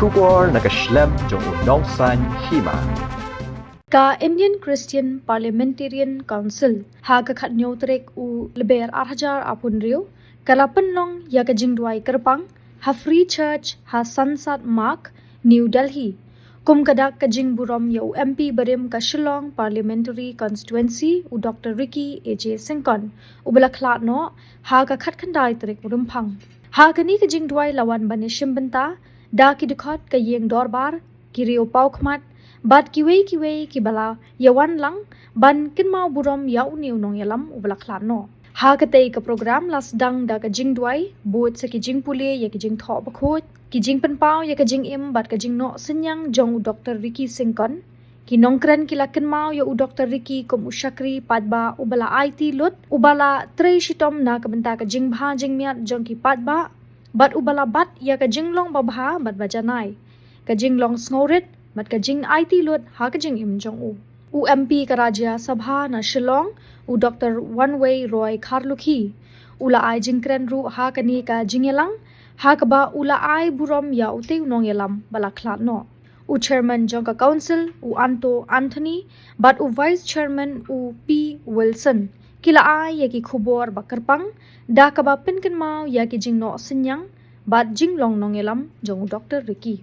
Shubor nakaslem jong unong san Hima. Ka Indian Christian Parliamentarian Council ha ka khat nyotrek u leber arhajar apun rio kalapan long ya ka jingdwai kerpang ha Free Church ha Sunset Mark New Delhi kum kadak ka jing Burom ya u MP Burom ka Shillong Parliamentary Constituency u Dr. Ricky AJ Syngkon u bala khlat no ha ka khat khandai trek rumpang ha ka ni ka jingdwai lawan bane shimbenta da ki dikhat ka yeng dorbar ki rio pau khmat Bat kiwe ki bala yawan lang ban Kynmaw Burom yau niu nong yalam ubala khlan no. Ha katei ka program las dang da ka jing duai buat sa ki jing pule ya ki jing tho bakhot ki jing penpau ya ka jing im bat ka jing no senyang jong Dr. Ricky Syngkon ki nongkran ki la Kynmaw ya u Dr. Ricky kum ushakri padba ubala IT lut ubala trei shitom na ka benta ka jing bha jing miat jong ki padba bat ubala bat ya ka jing long babha bat bajanai ka jing long sngorit mat ka jing IT lut ha ka jing im jong u MP ka Rajya Sabha na Shillong u Dr. One Way Roy Kharlukhi ula ai jing kren ru ha ka ni ka jingelang ha ka ba ula ai Burom ya ute nong yalam bala khlat no u chairman jong ka council u Anto Anthony but u vice chairman u P Wilson kila ai ya ki khubor bakarpang da ka ba pin Kynmaw ya ki jing no senyang bat jing long nong yalam jong Dr. Ricky